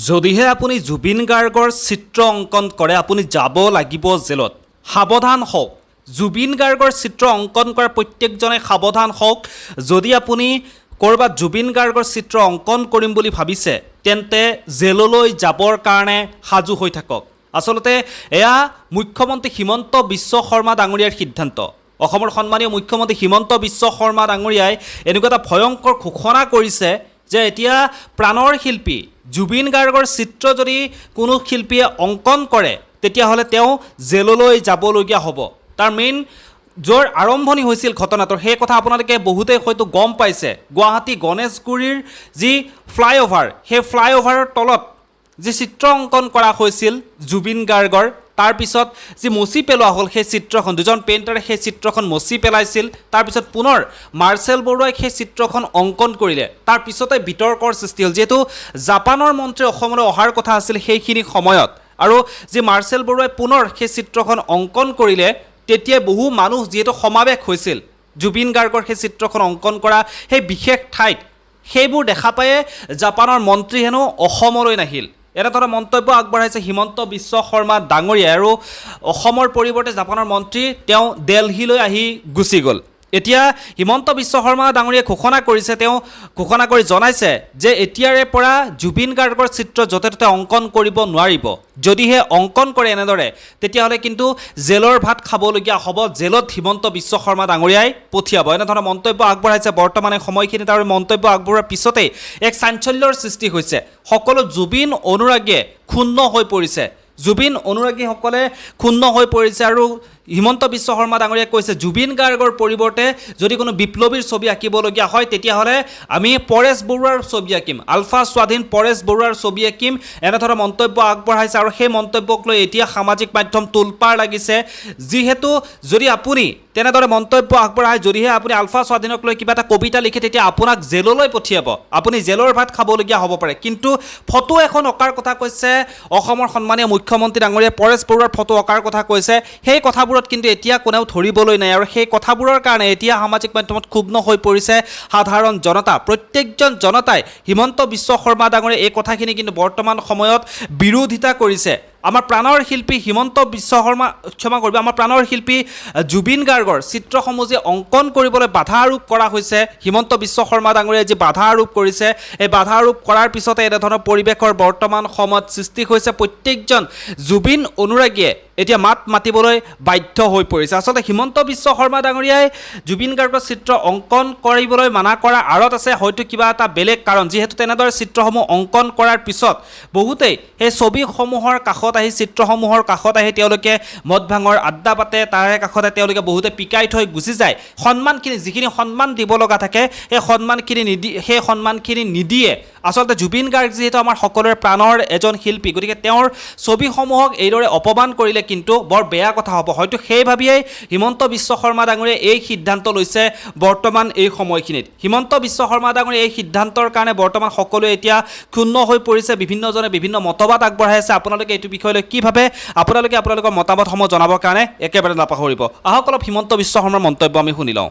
যদিহে আপুনি জুবিন গাৰ্গৰ চিত্ৰ অংকন কৰে আপুনি যাব লাগিব জেলত। সাৱধান হওক, জুবিন গাৰ্গৰ চিত্ৰ অংকন কৰা প্ৰত্যেকজনে সাৱধান হওক। যদি আপুনি ক'ৰবাত জুবিন গাৰ্গৰ চিত্ৰ অংকন কৰিম বুলি ভাবিছে তেন্তে জেললৈ যাবৰ কাৰণে সাজু হৈ থাকক। আচলতে এয়া মুখ্যমন্ত্ৰী হিমন্ত বিশ্ব শৰ্মা ডাঙৰীয়াৰ সিদ্ধান্ত। অসমৰ সন্মানীয় মুখ্যমন্ত্ৰী হিমন্ত বিশ্ব শৰ্মা ডাঙৰীয়াই এনেকুৱা এটা ভয়ংকৰ ঘোষণা কৰিছে যে এতিয়া প্ৰাণৰ শিল্পী জুবিন গাৰ্গৰ চিত্ৰ যদি কোনো শিল্পীয়ে অংকন কৰে তেতিয়াহ'লে তেওঁ জেললৈ যাবলগীয়া হ'ব। তাৰ মেইন য'ৰ আৰম্ভণি হৈছিল ঘটনাটোৰ সেই কথা আপোনালোকে বহুতেই হয়তো গম পাইছে। গুৱাহাটী গণেশগুৰিৰ যি ফ্লাইঅভাৰ, সেই ফ্লাইঅভাৰৰ তলত যি চিত্ৰ অংকন কৰা হৈছিল জুবিন গাৰ্গৰ, তাৰপিছত যি মচি পেলোৱা হ'ল সেই চিত্ৰখন, দুজন পেইণ্টাৰে সেই চিত্ৰখন মচি পেলাইছিল। তাৰপিছত পুনৰ মাৰ্চেল বৰুৱাই সেই চিত্ৰখন অংকন কৰিলে। তাৰপিছতে বিতৰ্কৰ সৃষ্টি হ'ল, যিহেতু জাপানৰ মন্ত্ৰী অসমলৈ অহাৰ কথা আছিল সেইখিনি সময়ত, আৰু যি মাৰ্চেল বৰুৱাই পুনৰ সেই চিত্ৰখন অংকন কৰিলে তেতিয়া বহু মানুহ যিহেতু সমাৱেশ হৈছিল জুবিন গাৰ্গৰ সেই চিত্ৰখন অংকন কৰা সেই বিশেষ ঠাইত, সেইবোৰ দেখা পায়ে জাপানৰ মন্ত্ৰী হেনো অসমলৈ নাহিল। এনেধৰণৰ মন্তব্য আগবঢ়াইছে হিমন্ত বিশ্ব শৰ্মা ডাঙৰীয়াই, আৰু অসমৰ পৰিৱৰ্তে জাপানৰ মন্ত্ৰী তেওঁ দিল্লীলৈ আহি গুচি গ'ল। এতিয়া হিমন্ত বিশ্ব শৰ্মা ডাঙৰীয়াই ঘোষণা কৰিছে, তেওঁ ঘোষণা কৰি জনাইছে যে এতিয়াৰে পৰা জুবিন গাৰ্গৰ চিত্ৰ য'তে ত'তে অংকন কৰিব নোৱাৰিব। যদিহে অংকন কৰে এনেদৰে তেতিয়াহ'লে কিন্তু জেলৰ ভাত খাবলগীয়া হ'ব, জেলত হিমন্ত বিশ্ব শৰ্মা ডাঙৰীয়াই পঠিয়াব। এনেধৰণৰ মন্তব্য আগবঢ়াইছে। বৰ্তমানে সময়খিনিত আৰু মন্তব্য আগবঢ়োৱাৰ পিছতেই এক চাঞ্চল্যৰ সৃষ্টি হৈছে। সকলো জুবিন অনুৰাগীয়ে ক্ষুণ্ণ হৈ পৰিছে, জুবিন অনুৰাগীসকলে ক্ষুণ্ণ হৈ পৰিছে। আৰু হিমন্ত বিশ্ব শৰ্মা ডাঙৰীয়াই কৈছে জুবিন গাৰ্গৰ পৰিৱৰ্তে যদি কোনো বিপ্লৱীৰ ছবি আঁকিবলগীয়া হয় তেতিয়াহ'লে আমি পৰেশ বৰুৱাৰ ছবি আঁকিম, আলফা স্বাধীন পৰেশ বৰুৱাৰ ছবি আঁকিম। এনেধৰণৰ মন্তব্য আগবঢ়াইছে। আৰু সেই মন্তব্যক লৈ এতিয়া সামাজিক মাধ্যম তোলপাৰ লাগিছে। যিহেতু যদি আপুনি তেনেদৰে মন্তব্য আগবঢ়ায়, যদিহে আপুনি আলফা স্বাধীনক লৈ কিবা এটা কবিতা লিখে তেতিয়া আপোনাক জেললৈ পঠিয়াব, আপুনি জেলৰ ভাত খাবলগীয়া হ'ব পাৰে। কিন্তু ফটো এখন অঁকাৰ কথা কৈছে অসমৰ সন্মানীয় মুখ্যমন্ত্ৰী ডাঙৰীয়াই, পৰেশ বৰুৱাৰ ফটো অঁকাৰ কথা কৈছে। সেই কথাবোৰত কিন্তু এতিয়া কোনেও ধৰিবলৈ নাই, আৰু সেই কথাবোৰৰ কাৰণে এতিয়া সামাজিক মাধ্যমত ক্ষুণ্ণ হৈ পৰিছে সাধাৰণ জনতা। প্ৰত্যেকজন জনতাই হিমন্ত বিশ্ব শৰ্মা ডাঙৰীয়াই এই কথাখিনি কিন্তু বৰ্তমান সময়ত বিৰোধিতা কৰিছে। আমাৰ প্ৰাণৰ শিল্পী হিমন্ত বিশ্ব শৰ্মা, ক্ষমা কৰিব, আমাৰ প্ৰাণৰ শিল্পী জুবিন গাৰ্গৰ চিত্ৰসমূহ যে অংকন কৰিবলৈ বাধা আৰোপ কৰা হৈছে, হিমন্ত বিশ্ব শৰ্মা ডাঙৰীয়াই যি বাধা আৰোপ কৰিছে, এই বাধা আৰোপ কৰাৰ পিছতে এনেধৰণৰ পৰিৱেশৰ বৰ্তমান সময়ত সৃষ্টি হৈছে। প্ৰত্যেকজন জুবিন অনুৰাগীয়ে এতিয়া মাত মাতিবলৈ বাধ্য হৈ পৰিছে। আচলতে হিমন্ত বিশ্ব শৰ্মা ডাঙৰীয়াই জুবিন গাৰ্গৰ চিত্ৰ অংকন কৰিবলৈ মানা কৰাৰ আঁৰত আছে হয়তো কিবা এটা বেলেগ কাৰণ। যিহেতু তেনেদৰে চিত্ৰসমূহ অংকন কৰাৰ পিছত বহুতেই সেই ছবিসমূহৰ কাষত আহি, চিত্ৰসমূহৰ কাষত আহি তেওঁলোকে মদ ভাঙৰ আড্ডা পাতে, তাৰে কাষতে তেওঁলোকে বহুতে পিকাই থৈ গুচি যায়। সন্মানখিনি, যিখিনি সন্মান দিব লগা থাকে সেই সন্মানখিনি নিদিয়ে। আচলতে জুবিন গাৰ্গ যিহেতু আমাৰ সকলোৰে প্ৰাণৰ এজন শিল্পী, গতিকে তেওঁৰ ছবিসমূহক এইদৰে অপমান কৰিলে কিন্তু বৰ বেয়া কথা হ'ব। হয়তো সেই ভাবিয়েই হিমন্ত বিশ্ব শৰ্মা ডাঙৰীয়াই এই সিদ্ধান্ত লৈছে বৰ্তমান এই সময়খিনিত। হিমন্ত বিশ্ব শৰ্মা ডাঙৰীয়াই এই সিদ্ধান্তৰ কাৰণে বৰ্তমান সকলোৱে এতিয়া ক্ষুণ্ণ হৈ পৰিছে। বিভিন্নজনে বিভিন্ন মতবাদ আগবঢ়াই আছে। আপোনালোকে এইটো বিষয় লৈ কি ভাবে, আপোনালোকে আপোনালোকৰ মতামতসমূহ জনাবৰ কাৰণে একেবাৰে নাপাহৰিব। আহক অলপ হিমন্ত বিশ্ব শৰ্মাৰ মন্তব্য আমি শুনি লওঁ।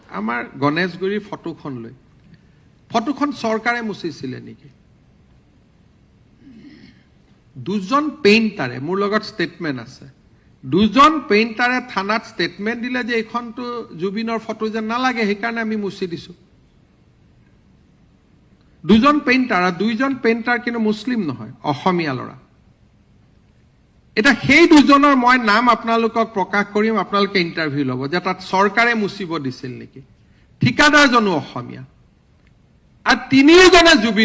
আমাৰ গণেশগুৰিৰ ফটোখন লৈ, ফটোখন চৰকাৰে মুচিছিলে নেকি? দুজন পেইণ্টাৰে, মোৰ লগত ষ্টেটমেণ্ট আছে, দুজন পেইণ্টাৰে থানাত ষ্টেটমেণ্ট দিলে যে এইখনটো জুবিনৰ ফটো যেন নালাগে, সেইকাৰণে আমি মুচি দিছো। দুজন পেইণ্টাৰ, আৰু দুইজন পেইণ্টাৰ কিন্তু মুছলিম নহয়, অসমীয়া ল'ৰা। এতিয়া সেই দুজনৰ মই নাম আপোনালোকক প্ৰকাশ কৰিম, আপোনালোকে ইণ্টাৰভিউ ল'ব যে তাত চৰকাৰে মুচিব দিছিল নেকি। ঠিকাদাৰজনো অসমীয়া, আৰু তিনিওজনে জুবিন